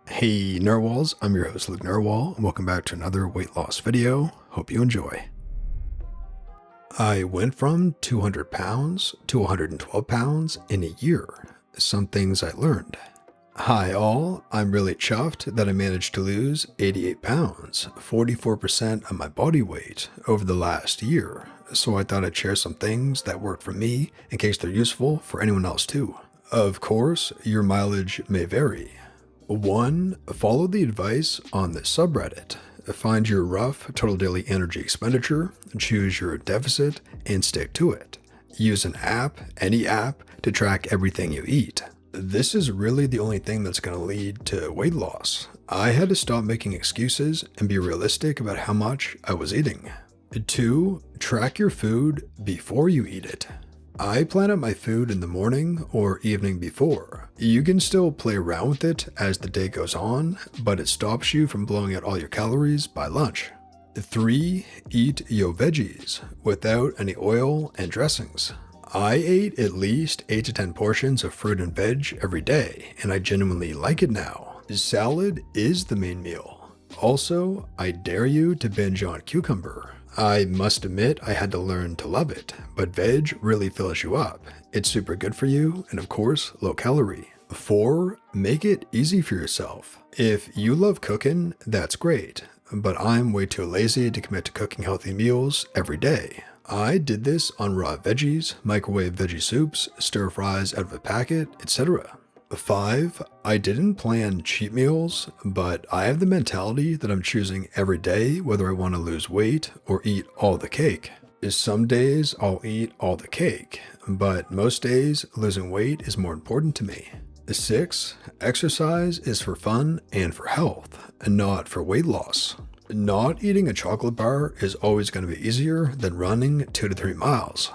Hey Narwhals, I'm your host Luke Narwhal, and welcome back to another weight loss video. Hope you enjoy. I went from 200 pounds to 112 pounds in a year. Some things I learned. Hi all, I'm really chuffed that I managed to lose 88 pounds, 44% of my body weight, over the last year, so I thought I'd share some things that worked for me in case they're useful for anyone else too. Of course, your mileage may vary. 1. Follow the advice on this subreddit. Find your rough total daily energy expenditure, choose your deficit, and stick to it. Use an app, any app, to track everything you eat. This is really the only thing that's going to lead to weight loss. I had to stop making excuses and be realistic about how much I was eating. 2. Track your food before you eat it. I plan out my food in the morning or evening before. You can still play around with it as the day goes on, but it stops you from blowing out all your calories by lunch. 3. Eat your veggies without any oil and dressings. I ate at least 8 to 10 portions of fruit and veg every day, and I genuinely like it now. Salad is the main meal. Also, I dare you to binge on cucumber. I must admit I had to learn to love it, but veg really fills you up. It's super good for you and of course low calorie. 4. Make it easy for yourself. If you love cooking, that's great, but I'm way too lazy to commit to cooking healthy meals every day. I did this on raw veggies, microwave veggie soups, stir fries out of a packet, etc. 5. I didn't plan cheat meals, but I have the mentality that I'm choosing every day whether I want to lose weight or eat all the cake. Some days I'll eat all the cake, but most days losing weight is more important to me. 6. Exercise is for fun and for health, and not for weight loss. Not eating a chocolate bar is always going to be easier than running 2 to 3 miles.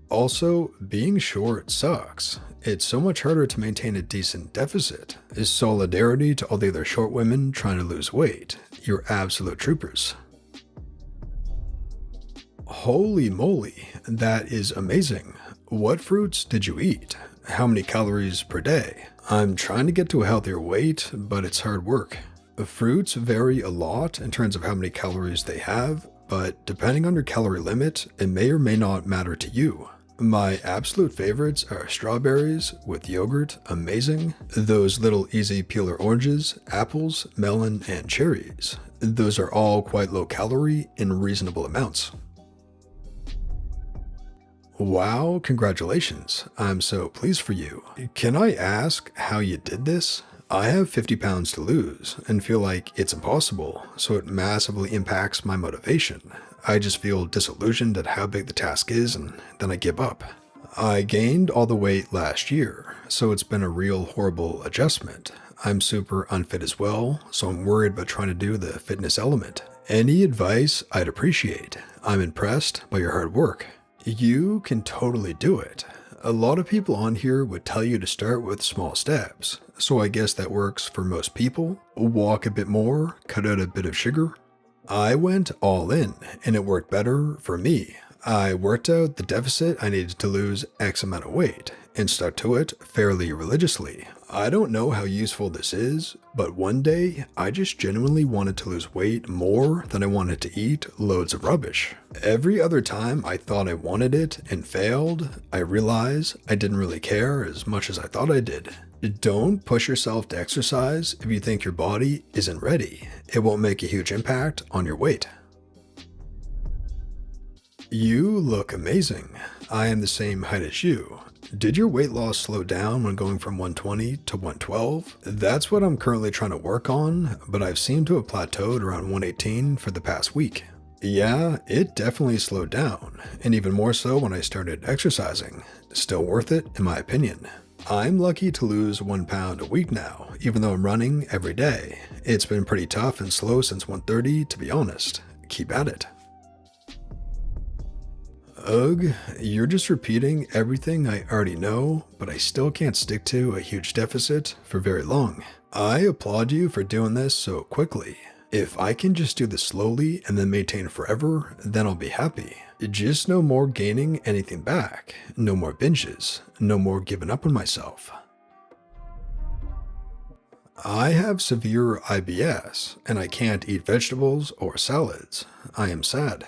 Also, being short sucks. It's so much harder to maintain a decent deficit. Solidarity to all the other short women trying to lose weight. You're absolute troopers. Holy moly, that is amazing. What fruits did you eat? How many calories per day? I'm trying to get to a healthier weight, but it's hard work. Fruits vary a lot in terms of how many calories they have, but depending on your calorie limit, it may or may not matter to you. My absolute favorites are strawberries with yogurt, amazing. Those little easy peeler oranges, apples, melon, and cherries. Those are all quite low calorie in reasonable amounts. Wow, congratulations. I'm so pleased for you. Can I ask how you did this? I have 50 pounds to lose and feel like it's impossible, so it massively impacts my motivation. I just feel disillusioned at how big the task is and then I give up. I gained all the weight last year, so it's been a real horrible adjustment. I'm super unfit as well, so I'm worried about trying to do the fitness element. Any advice I'd appreciate. I'm impressed by your hard work. You can totally do it. A lot of people on here would tell you to start with small steps, so I guess that works for most people. Walk a bit more, cut out a bit of sugar. I went all in, and it worked better for me. I worked out the deficit I needed to lose X amount of weight, and stuck to it fairly religiously. I don't know how useful this is, but one day I just genuinely wanted to lose weight more than I wanted to eat loads of rubbish. Every other time I thought I wanted it and failed, I realized I didn't really care as much as I thought I did. Don't push yourself to exercise if you think your body isn't ready. It won't make a huge impact on your weight. You look amazing. I am the same height as you. Did your weight loss slow down when going from 120 to 112? That's what I'm currently trying to work on, but I've seemed to have plateaued around 118 for the past week. Yeah, it definitely slowed down, and even more so when I started exercising. Still worth it, in my opinion. I'm lucky to lose 1 pound a week now, even though I'm running every day. It's been pretty tough and slow since 130, to be honest. Keep at it. Ugh, you're just repeating everything I already know, but I still can't stick to a huge deficit for very long. I applaud you for doing this so quickly. If I can just do this slowly and then maintain forever, then I'll be happy. Just no more gaining anything back, no more binges, no more giving up on myself. I have severe IBS, and I can't eat vegetables or salads. I am sad.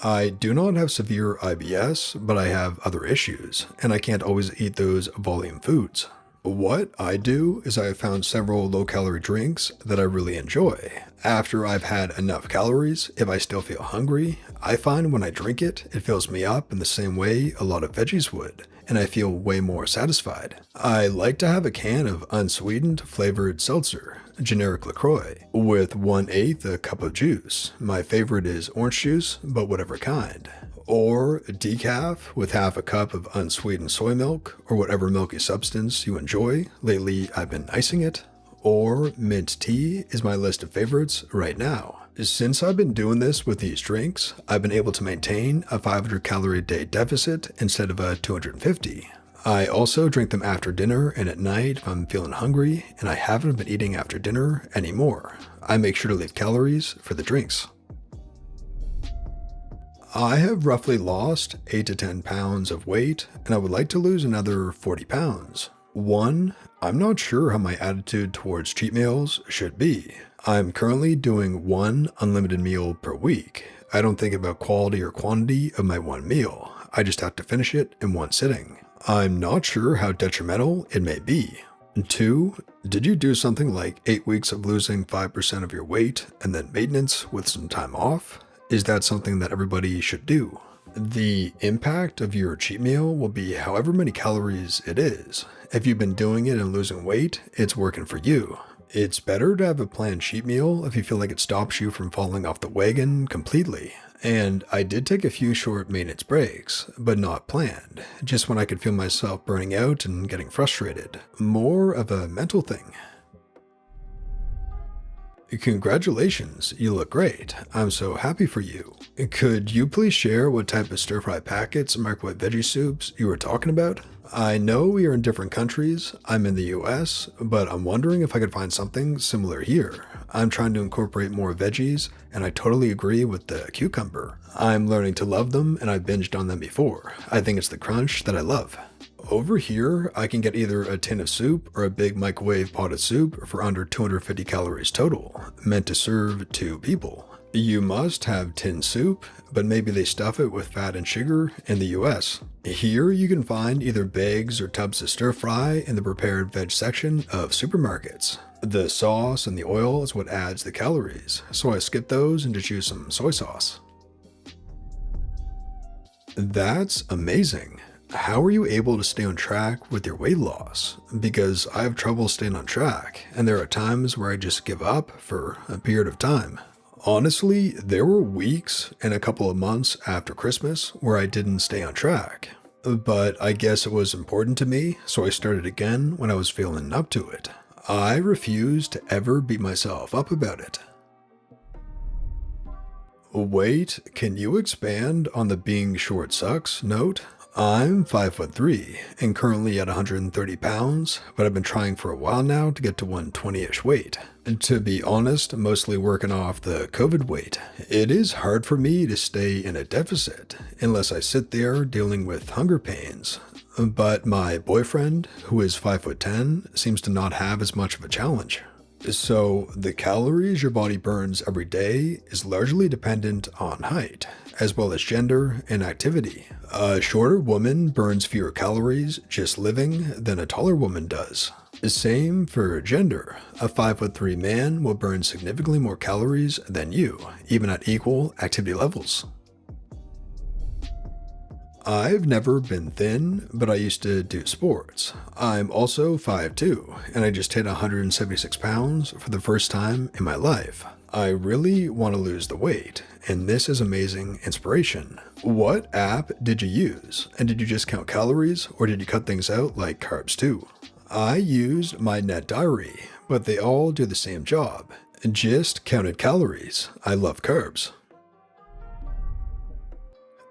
I do not have severe IBS, but I have other issues, and I can't always eat those volume foods. What I do is I have found several low-calorie drinks that I really enjoy. After I've had enough calories, if I still feel hungry, I find when I drink it, it fills me up in the same way a lot of veggies would, and I feel way more satisfied. I like to have a can of unsweetened flavored seltzer, generic LaCroix, with 1/8 a cup of juice. My favorite is orange juice, but whatever kind. Or decaf with half a cup of unsweetened soy milk or whatever milky substance you enjoy. Lately, I've been icing it. Or mint tea is my list of favorites right now. Since I've been doing this with these drinks, I've been able to maintain a 500 calorie a day deficit instead of a 250. I also drink them after dinner and at night if I'm feeling hungry, and I haven't been eating after dinner anymore. I make sure to leave calories for the drinks. I have roughly lost 8 to 10 pounds of weight, and I would like to lose another 40 pounds. One, I'm not sure how my attitude towards cheat meals should be. I'm currently doing one unlimited meal per week. I don't think about quality or quantity of my one meal. I just have to finish it in one sitting. I'm not sure how detrimental it may be. Two, did you do something like 8 weeks of losing 5% of your weight and then maintenance with some time off? Is that something that everybody should do? The impact of your cheat meal will be however many calories it is. If you've been doing it and losing weight, it's working for you. It's better to have a planned cheat meal if you feel like it stops you from falling off the wagon completely. And I did take a few short maintenance breaks, but not planned, just when I could feel myself burning out and getting frustrated. More of a mental thing. Congratulations, you look great. I'm so happy for you. Could you please share what type of stir-fry packets and microwave veggie soups you were talking about? I know we are in different countries. I'm in the US, but I'm wondering if I could find something similar here. I'm trying to incorporate more veggies, and I totally agree with the cucumber. I'm learning to love them, and I've binged on them before. I think it's the crunch that I love. Over here, I can get either a tin of soup or a big microwave potted soup for under 250 calories total, meant to serve 2 people. You must have tin soup, but maybe they stuff it with fat and sugar in the US. Here you can find either bags or tubs of stir fry in the prepared veg section of supermarkets. The sauce and the oil is what adds the calories, so I skip those and just use some soy sauce. That's amazing. How are you able to stay on track with your weight loss? Because I have trouble staying on track, and there are times where I just give up for a period of time. Honestly, there were weeks and a couple of months after Christmas where I didn't stay on track. But I guess it was important to me, so I started again when I was feeling up to it. I refuse to ever beat myself up about it. Wait, can you expand on the being short sucks note? I'm 5'3" and currently at 130 pounds, but I've been trying for a while now to get to 120-ish weight. To be honest, mostly working off the COVID weight. It is hard for me to stay in a deficit unless I sit there dealing with hunger pains. But my boyfriend, who is 5'10", seems to not have as much of a challenge. So the calories your body burns every day is largely dependent on height, as well as gender and activity. A shorter woman burns fewer calories just living than a taller woman does. Same for gender. A 5'3" man will burn significantly more calories than you, even at equal activity levels. I've never been thin, but I used to do sports. I'm also 5'2", and I just hit 176 pounds for the first time in my life. I really want to lose the weight, and this is amazing inspiration. What app did you use? And did you just count calories, or did you cut things out like carbs too? I used my Net Diary, but they all do the same job. Just counted calories. I love carbs.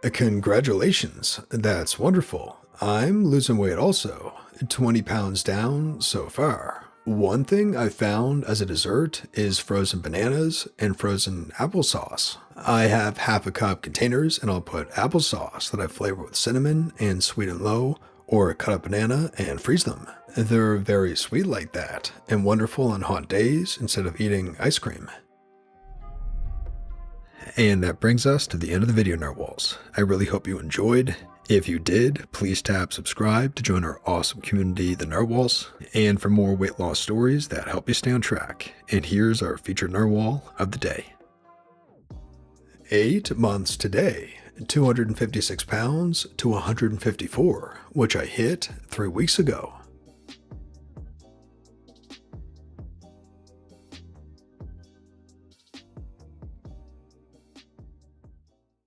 Congratulations, that's wonderful. I'm losing weight also, 20 pounds down so far. One thing I found as a dessert is frozen bananas and frozen applesauce. I have half a cup containers and I'll put applesauce that I flavor with cinnamon and sweet and low, or cut a banana and freeze them. They're very sweet like that, and wonderful on hot days instead of eating ice cream. And that brings us to the end of the video, Narwhals. I really hope you enjoyed. If you did, please tap subscribe to join our awesome community, the Narwhals, and for more weight loss stories that help you stay on track. And here's our featured Narwhal of the day. 8 months today, 256 pounds to 154, which I hit 3 weeks ago.